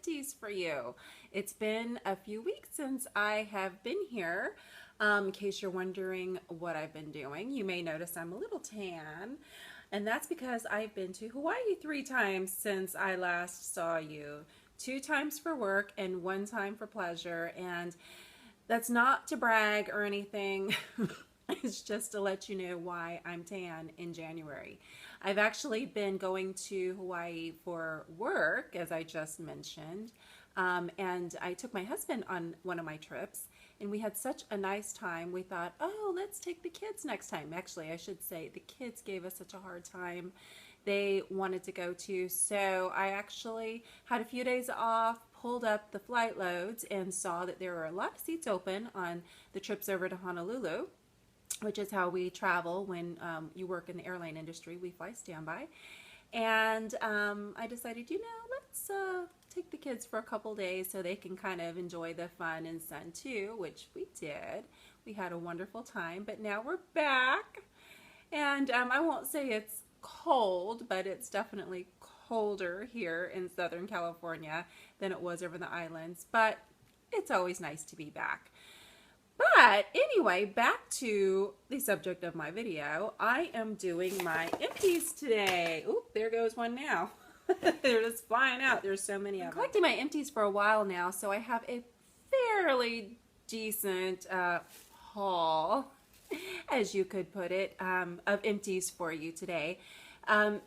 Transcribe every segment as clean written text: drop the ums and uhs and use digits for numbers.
empties for you. It's been a few weeks since I have been here. In case you're wondering what I've been doing, you may notice I'm a little tan, and that's because I've been to Hawaii 3 times since I last saw you. 2 times for work and 1 time for pleasure, and that's not to brag or anything. It's just to let you know why I'm tan in January. I've actually been going to Hawaii for work, as I just mentioned, and I took my husband on one of my trips, and we had such a nice time. We thought, oh, let's take the kids next time. Actually, I should say the kids gave us such a hard time. They wanted to go to, so I actually had a few days off, pulled up the flight loads, and saw that there were a lot of seats open on the trips over to Honolulu, which is how we travel when you work in the airline industry. We fly standby. And I decided, you know, let's take the kids for a couple days so they can kind of enjoy the fun and sun too, which we did. We had a wonderful time, but now we're back. And I won't say it's cold, but it's definitely colder here in Southern California than it was over the islands. But it's always nice to be back. But anyway, back to the subject of my video. I am doing my empties today. Oop, there goes one now. They're just flying out. There's so many of them. I'm collecting my empties for a while now, so I have a fairly decent haul, as you could put it, of empties for you today.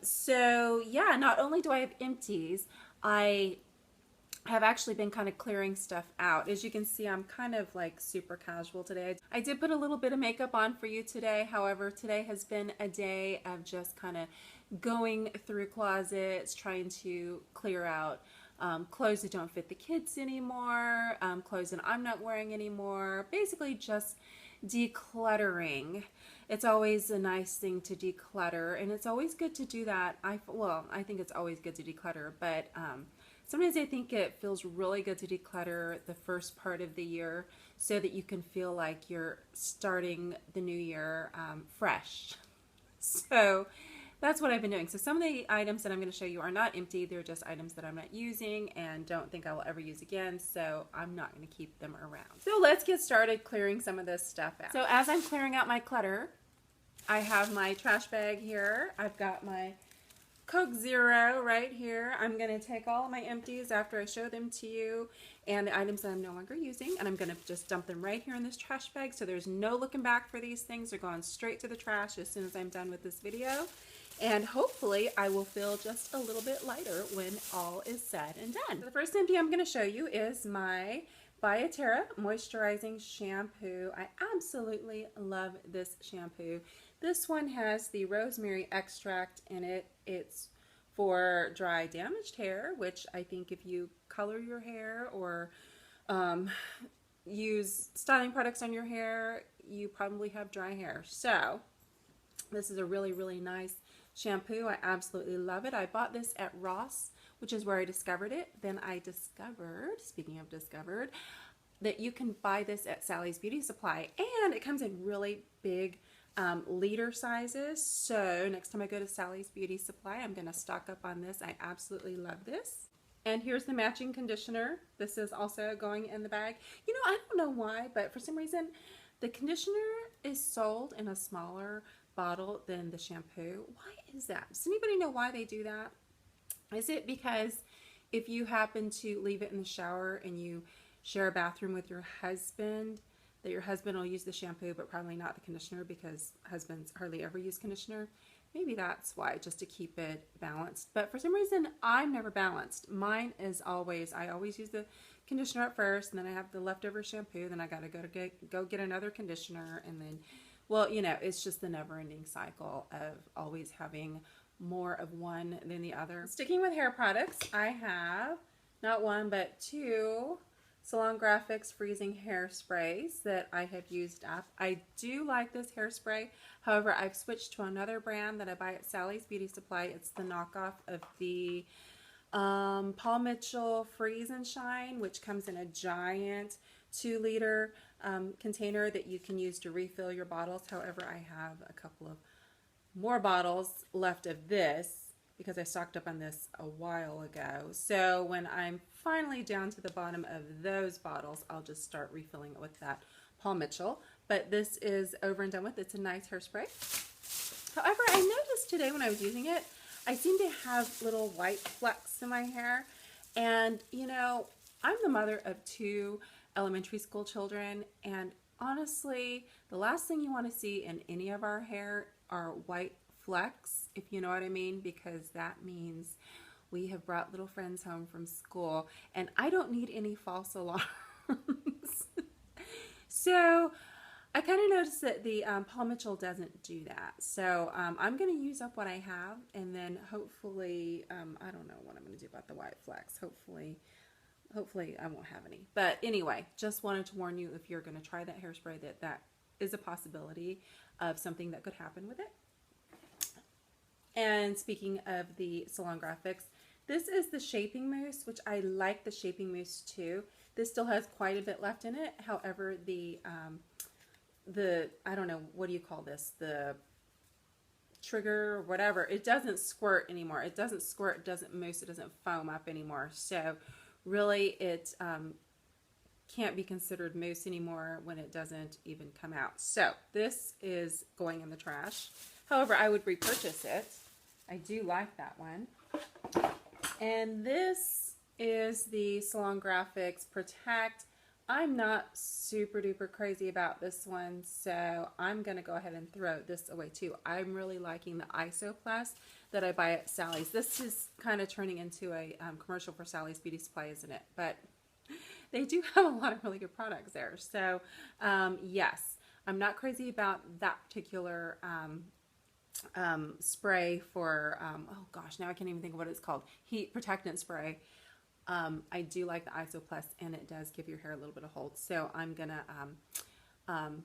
So yeah, not only do I have empties, I have actually been kind of clearing stuff out. As you can see, I'm kind of like super casual today. I did put a little bit of makeup on for you today. However, today has been a day of just kind of going through closets, trying to clear out clothes that don't fit the kids anymore, clothes that I'm not wearing anymore, basically just decluttering. It's always a nice thing to declutter, and it's always good to do that. I think it's always good to declutter, but sometimes I think it feels really good to declutter the first part of the year so that you can feel like you're starting the new year fresh. So that's what I've been doing. So some of the items that I'm going to show you are not empty. They're just items that I'm not using and don't think I will ever use again. So I'm not going to keep them around. So let's get started clearing some of this stuff out. So as I'm clearing out my clutter, I have my trash bag here. I've got my Coke Zero right here. I'm going to take all of my empties after I show them to you and the items that I'm no longer using, and I'm going to just dump them right here in this trash bag, so there's no looking back for these things. They're going straight to the trash as soon as I'm done with this video, and hopefully I will feel just a little bit lighter when all is said and done. So the first empty I'm going to show you is my Bioterra Moisturizing Shampoo. I absolutely love this shampoo. This one has the rosemary extract in it. It's for dry, damaged hair, which I think if you color your hair or use styling products on your hair, you probably have dry hair. So this is a really, really nice shampoo. I absolutely love it. I bought this at Ross, which is where I discovered it. Then I discovered, speaking of discovered, that you can buy this at Sally's Beauty Supply, and it comes in really big liter sizes. So next time I go to Sally's Beauty Supply, I'm going to stock up on this. I absolutely love this. And here's the matching conditioner. This is also going in the bag. You know, I don't know why, but for some reason the conditioner is sold in a smaller bottle than the shampoo. Why is that? Does anybody know why they do that? Is it because if you happen to leave it in the shower and you share a bathroom with your husband, that your husband will use the shampoo but probably not the conditioner, because husbands hardly ever use conditioner? Maybe that's why, just to keep it balanced. But for some reason, I'm never balanced. Mine is always, I always use the conditioner at first, and then I have the leftover shampoo, then I gotta go get another conditioner, and then, well, you know, it's just the never-ending cycle of always having more of one than the other. Sticking with hair products, I have not one but 2 Salon Graphics Freezing Hairsprays that I have used up. I do like this hairspray. However, I've switched to another brand that I buy at Sally's Beauty Supply. It's the knockoff of the Paul Mitchell Freeze and Shine, which comes in a giant 2-liter container that you can use to refill your bottles. However, I have a couple of more bottles left of this because I stocked up on this a while ago. So when I'm finally down to the bottom of those bottles, I'll just start refilling it with that Paul Mitchell. But this is over and done with. It's a nice hairspray. However, I noticed today when I was using it, I seem to have little white flecks in my hair. And, you know, I'm the mother of 2 elementary school children, and honestly, the last thing you want to see in any of our hair are white flecks, if you know what I mean, because that means we have brought little friends home from school, and I don't need any false alarms. So I kind of noticed that the Paul Mitchell doesn't do that. So I'm going to use up what I have, and then hopefully, I don't know what I'm going to do about the white flecks. Hopefully I won't have any. But anyway, just wanted to warn you, if you're going to try that hairspray, that is a possibility of something that could happen with it. And speaking of the Salon Graphics, this is the shaping mousse, which I like the shaping mousse too. This still has quite a bit left in it. However, the I don't know, what do you call this? The trigger or whatever, it doesn't squirt anymore. It doesn't squirt, it doesn't mousse, it doesn't foam up anymore. So really it can't be considered mousse anymore when it doesn't even come out. So this is going in the trash. However, I would repurchase it. I do like that one. And this is the Salon Graphics Protect. I'm not super duper crazy about this one, so I'm going to go ahead and throw this away too. I'm really liking the Isoplast that I buy at Sally's. This is kind of turning into a commercial for Sally's Beauty Supply, isn't it? But they do have a lot of really good products there. So yes, I'm not crazy about that particular spray for, oh gosh, now I can't even think of what it's called. Heat protectant spray. I do like the Isoplast, and it does give your hair a little bit of hold. So I'm gonna,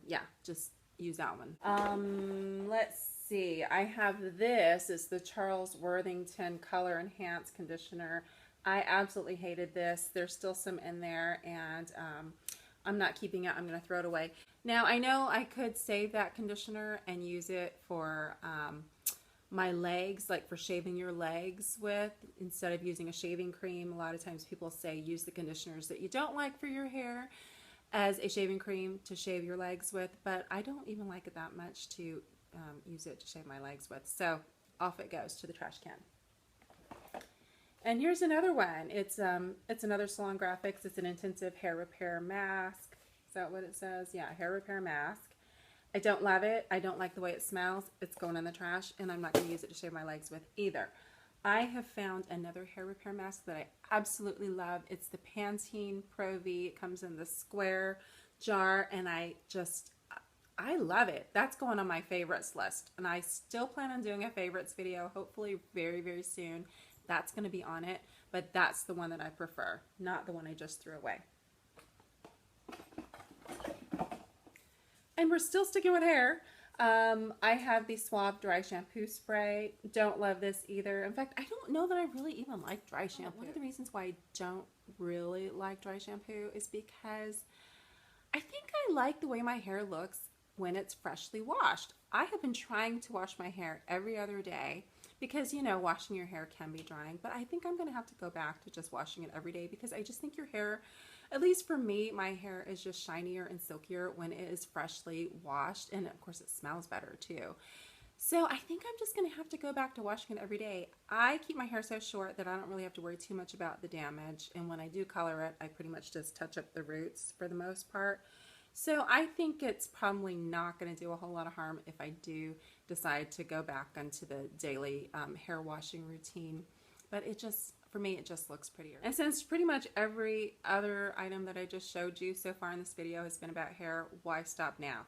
yeah, just use that one. Let's see. I have this. It's the Charles Worthington Color Enhance Conditioner. I absolutely hated this. There's still some in there, and I'm not keeping it. I'm gonna throw it away. Now I know I could save that conditioner and use it for my legs, like for shaving your legs with, instead of using a shaving cream. A lot of times people say use the conditioners that you don't like for your hair as a shaving cream to shave your legs with, but I don't even like it that much to use it to shave my legs with. So off it goes to the trash can. And here's another one. It's another Salon Graphics. It's an intensive hair repair mask. Is that what it says? Yeah, hair repair mask. I don't love it. I don't like the way it smells. It's going in the trash, and I'm not going to use it to shave my legs with either. I have found another hair repair mask that I absolutely love. It's the Pantene Pro V. It comes in the square jar, and I love it. That's going on my favorites list, and I still plan on doing a favorites video, hopefully very, very soon. That's going to be on it, but that's the one that I prefer, not the one I just threw away. And we're still sticking with hair. I have the Suave Dry Shampoo Spray. Don't love this either. In fact, I don't know that I really even like dry shampoo. One of the reasons why I don't really like dry shampoo is because I think I like the way my hair looks when it's freshly washed. I have been trying to wash my hair every other day because, you know, washing your hair can be drying, but I think I'm going to have to go back to just washing it every day because I just think your hair, at least for me, my hair is just shinier and silkier when it is freshly washed, and of course it smells better too. So I think I'm just going to have to go back to washing it every day. I keep my hair so short that I don't really have to worry too much about the damage, and when I do color it, I pretty much just touch up the roots for the most part. So I think it's probably not going to do a whole lot of harm if I do decide to go back onto the daily hair washing routine. But it just, for me, it just looks prettier. And since pretty much every other item that I just showed you so far in this video has been about hair, why stop now?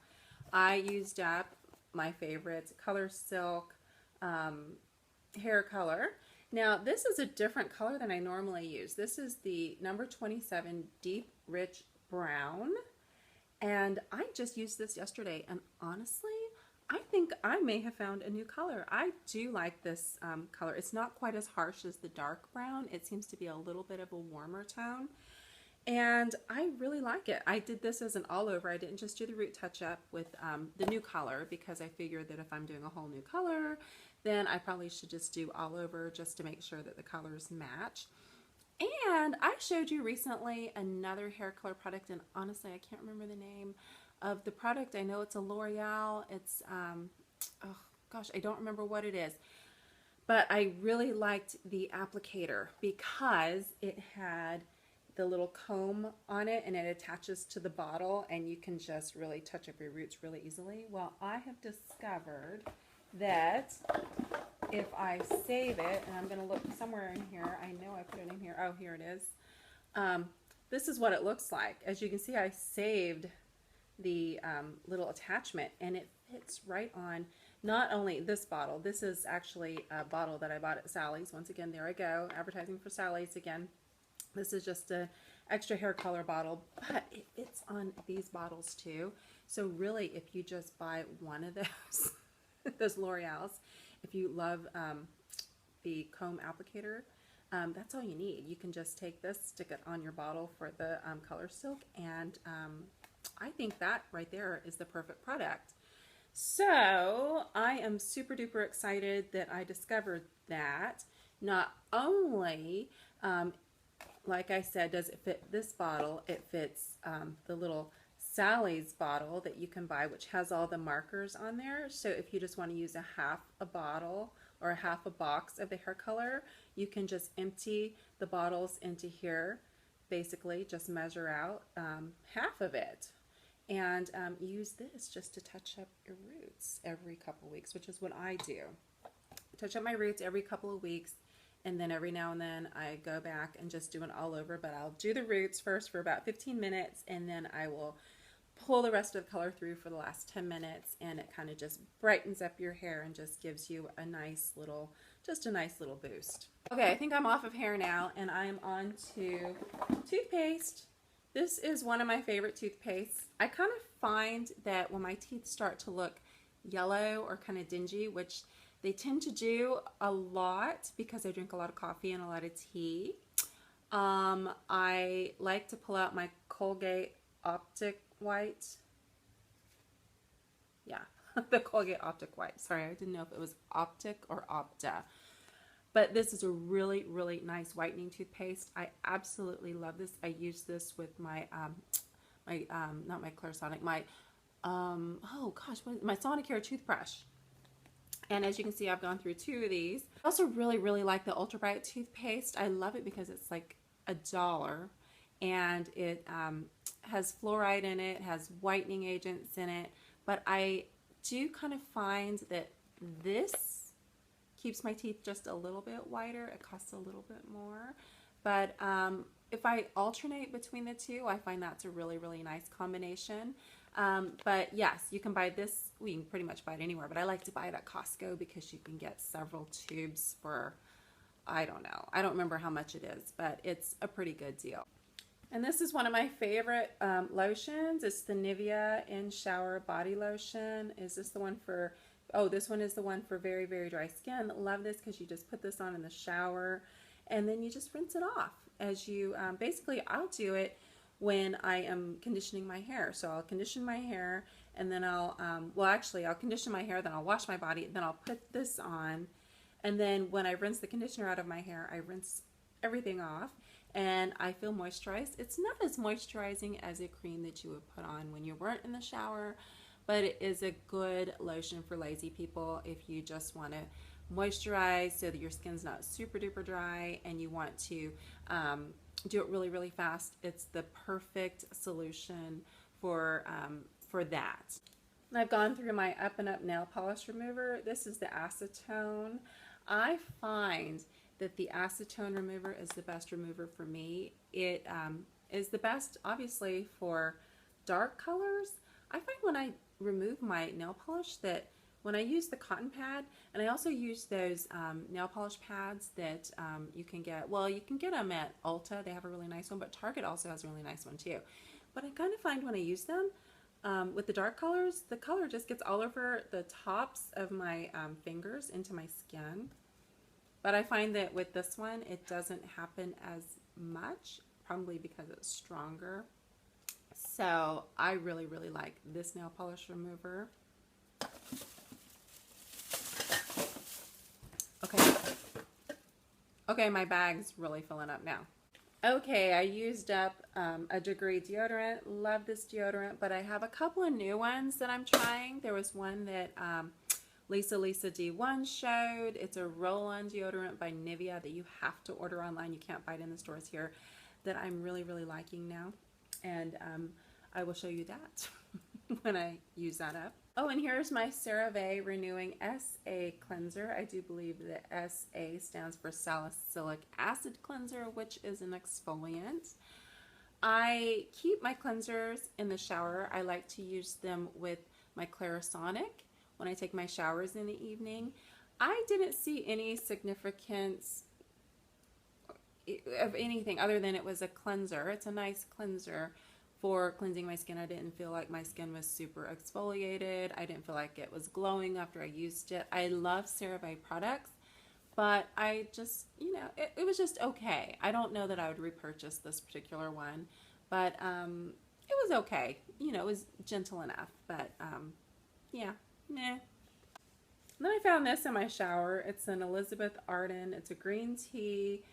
I used up my favorite Color Silk hair color. Now this is a different color than I normally use. This is the number 27 Deep Rich Brown. And I just used this yesterday, and honestly, I think I may have found a new color. I do like this color. It's not quite as harsh as the dark brown. It seems to be a little bit of a warmer tone, and I really like it. I did this as an all over. I didn't just do the root touch up with the new color because I figured that if I'm doing a whole new color, then I probably should just do all over just to make sure that the colors match. And I showed you recently another hair color product, and honestly I can't remember the name of the product. I know it's a Loreal. It's oh gosh, I don't remember what it is, but I really liked the applicator because it had the little comb on it and it attaches to the bottle, and you can just really touch up your roots really easily. Well, I have discovered that if I save it, and I'm going to look somewhere in here, I know I put it in here. Oh, here it is. This is what it looks like. As you can see, I saved the little attachment, and it fits right on not only this bottle. This is actually a bottle that I bought at Sally's. Once again, there I go, advertising for Sally's again. This is just an extra hair color bottle, but it fits on these bottles too. So really, if you just buy one of those, those L'Oreals, if you love the comb applicator, that's all you need. You can just take this, stick it on your bottle for the color silk, and I think that right there is the perfect product. So I am super duper excited that I discovered that. Not only like I said, does it fit this bottle, it fits the little Sally's bottle that you can buy, which has all the markers on there. So if you just want to use a half a bottle or a half a box of the hair color, you can just empty the bottles into here, basically just measure out half of it, and use this just to touch up your roots every couple weeks, which is what I do. Touch up my roots every couple of weeks, and then every now and then I go back and just do it all over, but I'll do the roots first for about 15 minutes, and then I will pull the rest of the color through for the last 10 minutes, and it kind of just brightens up your hair and just gives you a nice little, just a nice little boost. Okay, I think I'm off of hair now, and I am on to toothpaste. This is one of my favorite toothpastes. I kind of find that when my teeth start to look yellow or kind of dingy, which they tend to do a lot because I drink a lot of coffee and a lot of tea, I like to pull out my Colgate Optic White. Yeah, the Colgate Optic White. Sorry, I didn't know if it was Optic or Opta. But this is a really, really nice whitening toothpaste. I absolutely love this. I use this with my, not my Clarisonic, my, oh gosh, my Sonicare toothbrush. And as you can see, I've gone through 2 of these. I also really, really like the Ultra Bright toothpaste. I love it because it's like $1, and it has fluoride in it, has whitening agents in it. But I do kind of find that this keeps my teeth just a little bit whiter. It costs a little bit more. But if I alternate between the two, I find that's a really, really nice combination. But yes, you can buy this. Well, you can pretty much buy it anywhere, but I like to buy it at Costco because you can get several tubes for, I don't know. I don't remember how much it is, but it's a pretty good deal. And this is one of my favorite lotions. It's the Nivea In Shower Body Lotion. Is this the one for, oh, this one is the one for very, very dry skin. Love this because you just put this on in the shower and then you just rinse it off. As you, basically I'll do it when I am conditioning my hair. So I'll condition my hair, and then I'll, well actually I'll condition my hair, then I'll wash my body, then I'll put this on, and then when I rinse the conditioner out of my hair, I rinse everything off, and I feel moisturized. It's not as moisturizing as a cream that you would put on when you weren't in the shower, but it is a good lotion for lazy people if you just want to moisturize so that your skin's not super duper dry and you want to do it really, really fast. It's the perfect solution for that. And I've gone through my Up and Up nail polish remover. This is the acetone. I find that the acetone remover is the best remover for me. It is the best, obviously, for dark colors. I find when I remove my nail polish that when I use the cotton pad, and I also use those nail polish pads that you can get, well, you can get them at Ulta. They have a really nice one, but Target also has a really nice one too. But I kind of find when I use them with the dark colors, the color just gets all over the tops of my fingers into my skin. But I find that with this one, it doesn't happen as much, probably because it's stronger. So I really, really like this nail polish remover. Okay. Okay, my bag's really filling up now. Okay, I used up a Degree deodorant. Love this deodorant, but I have a couple of new ones that I'm trying. There was one that Lisa D1 showed. It's a roll-on deodorant by Nivea that you have to order online. You can't buy it in the stores here, that I'm really, really liking now. And I will show you that when I use that up. Oh, and here's my CeraVe Renewing SA Cleanser. I do believe that SA stands for Salicylic Acid Cleanser, which is an exfoliant. I keep my cleansers in the shower. I like to use them with my Clarisonic when I take my showers in the evening. I didn't see any significance of anything other than it was a cleanser. It's a nice cleanser for cleansing my skin. I didn't feel like my skin was super exfoliated. I didn't feel like it was glowing after I used it. I love CeraVe products, but I just, you know, it was just okay. I don't know that I would repurchase this particular one, but it was okay. You know, it was gentle enough, but yeah, meh. Then I found this in my shower. It's an Elizabeth Arden. It's a green tea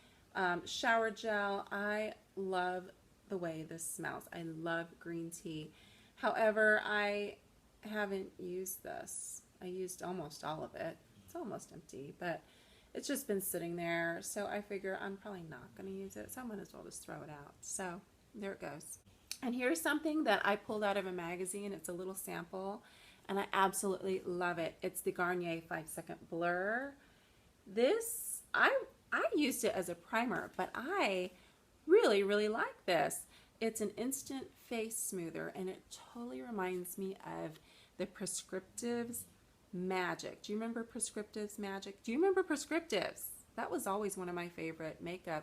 shower gel. I love the way this smells. I love green tea. However, I haven't used this. I used almost all of it. It's almost empty, but it's just been sitting there. So I figure I'm probably not going to use it. So I might as well just throw it out. So there it goes. And here's something that I pulled out of a magazine. It's a little sample, and I absolutely love it. It's the Garnier 5-Second Blur. This, I used it as a primer, but I really, really like this. It's an instant face smoother, and it totally reminds me of the Prescriptives Magic. Do you remember Prescriptives Magic? Do you remember Prescriptives? That was always one of my favorite makeup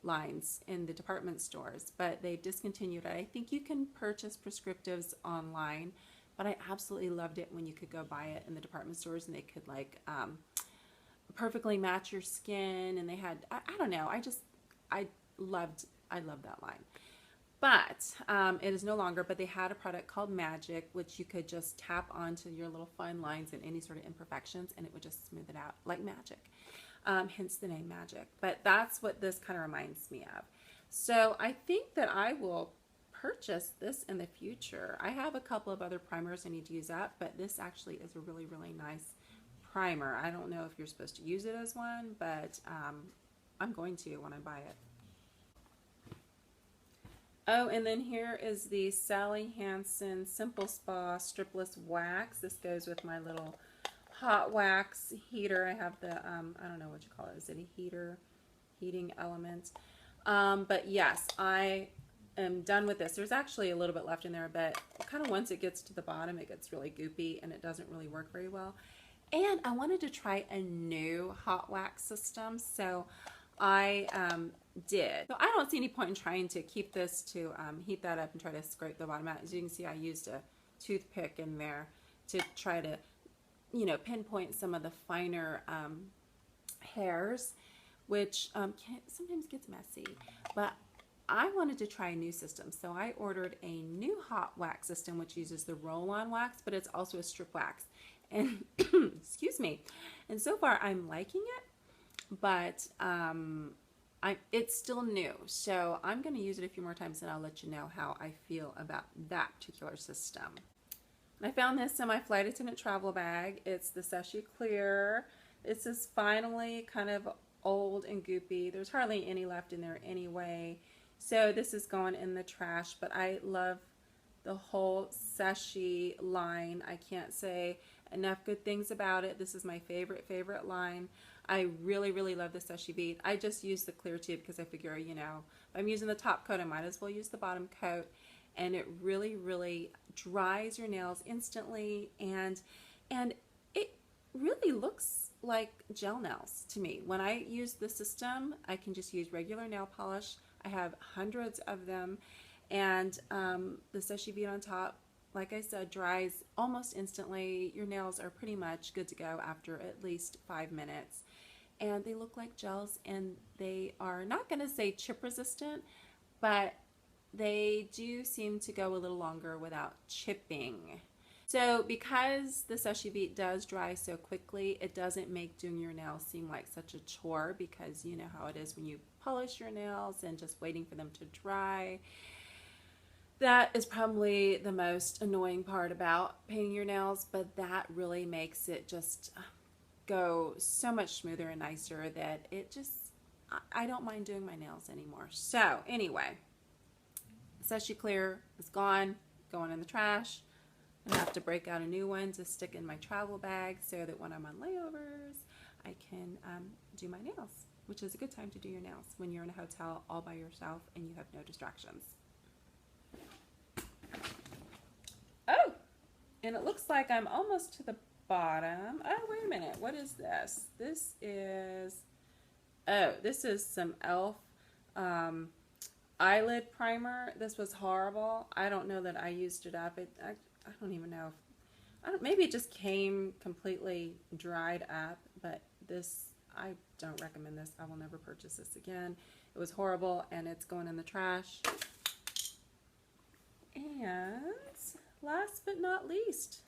lines in the department stores, but they discontinued it. I think you can purchase Prescriptives online, but I absolutely loved it when you could go buy it in the department stores, and they could like perfectly match your skin, and they had, I don't know, I loved that line. But it is no longer, but they had a product called Magic, which you could just tap onto your little fine lines and any sort of imperfections, and it would just smooth it out like magic. Hence the name Magic. But that's what this kind of reminds me of. So I think that I will purchase this in the future. I have a couple of other primers I need to use up, but this actually is a really, really nice primer. I don't know if you're supposed to use it as one, but I'm going to when I buy it. Oh, and then here is the Sally Hansen Simple Spa Stripless Wax. This goes with my little hot wax heater. I have the, I don't know what you call it. Is it a heater? Heating element. But yes, I am done with this. There's actually a little bit left in there, but kind of once it gets to the bottom, it gets really goopy and it doesn't really work very well. And I wanted to try a new hot wax system, so I did. So I don't see any point in trying to keep this to heat that up and try to scrape the bottom out. As you can see, I used a toothpick in there to try to, you know, pinpoint some of the finer hairs, which sometimes gets messy. But I wanted to try a new system, so I ordered a new hot wax system, which uses the roll-on wax, but it's also a strip wax. And excuse me. And so far, I'm liking it, but it's still new, so I'm going to use it a few more times, and I'll let you know how I feel about that particular system. I found this in my flight attendant travel bag. It's the Sashi Clear. This is finally kind of old and goopy. There's hardly any left in there anyway, so this is going in the trash, but I love the whole Sashi line. I can't say enough good things about it. This is my favorite line. I really, really love the Sashi bead. I just use the clear tube because I figure, you know, if I'm using the top coat, I might as well use the bottom coat. And it really, really dries your nails instantly, and it really looks like gel nails to me. When I use the system, I can just use regular nail polish. I have hundreds of them, and the Sashi bead on top, like I said, dries almost instantly. Your nails are pretty much good to go after at least 5 minutes. And they look like gels, and they are not going to say chip resistant, but they do seem to go a little longer without chipping. So because the Socialite does dry so quickly, it doesn't make doing your nails seem like such a chore, because you know how it is when you polish your nails and just waiting for them to dry. That is probably the most annoying part about painting your nails, but that really makes it just go so much smoother and nicer that it just, I don't mind doing my nails anymore. So anyway, Socialite Clear is gone, going in the trash. I have to break out a new one to stick in my travel bag so that when I'm on layovers, I can do my nails, which is a good time to do your nails when you're in a hotel all by yourself and you have no distractions. Oh, and it looks like I'm almost to the bottom. Oh, wait a minute. What is this? This is, oh, this is some e.l.f. Eyelid primer. This was horrible. I don't know that I used it up. I don't even know if, maybe it just came completely dried up, but this, I don't recommend this. I will never purchase this again. It was horrible, and it's going in the trash. And last but not least,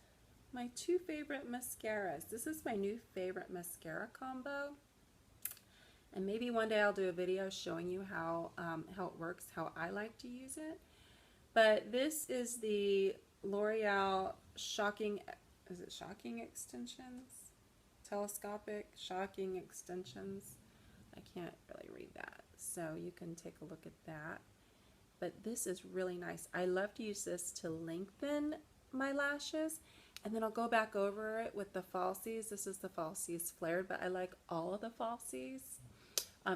my two favorite mascaras. This is my new favorite mascara combo. And maybe one day I'll do a video showing you how it works, how I like to use it. But this is the Loreal Shocking, is it Shocking Extensions? Telescopic Shocking Extensions. I can't really read that, so you can take a look at that. But this is really nice. I love to use this to lengthen my lashes, and then I'll go back over it with the Falsies. This is the Falsies Flared, but I like all of the Falsies.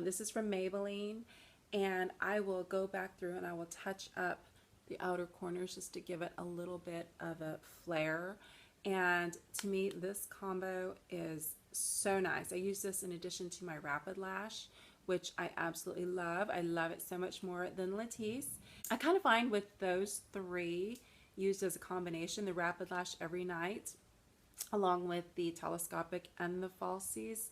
This is from Maybelline, and I will go back through and I will touch up the outer corners just to give it a little bit of a flare. And to me, this combo is so nice. I use this in addition to my Rapid Lash, which I absolutely love. I love it so much more than Latisse. I kind of find with those three used as a combination, the Rapid Lash every night, along with the Telescopic and the Falsies,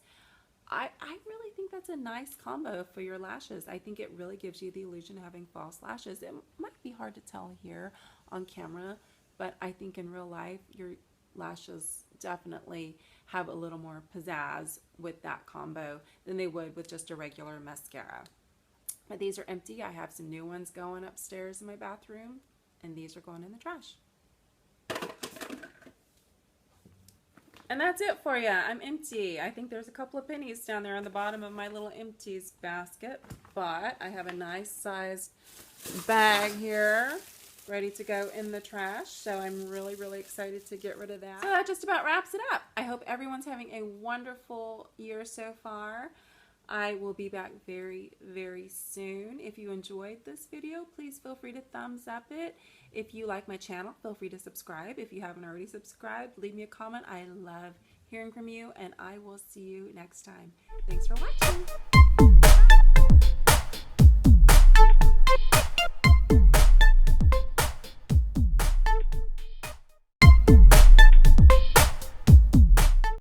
I really think that's a nice combo for your lashes. I think it really gives you the illusion of having false lashes. It might be hard to tell here on camera, but I think in real life, your lashes definitely have a little more pizzazz with that combo than they would with just a regular mascara. But these are empty. I have some new ones going upstairs in my bathroom, and these are going in the trash. And that's it for you. I'm empty. I think there's a couple of pennies down there on the bottom of my little empties basket, but I have a nice sized bag here ready to go in the trash, so I'm really, really excited to get rid of that. So that just about wraps it up. I hope everyone's having a wonderful year so far. I will be back very, very soon. If you enjoyed this video, please feel free to thumbs up it. If you like my channel, feel free to subscribe. If you haven't already subscribed, leave me a comment. I love hearing from you, and I will see you next time. Thanks for watching.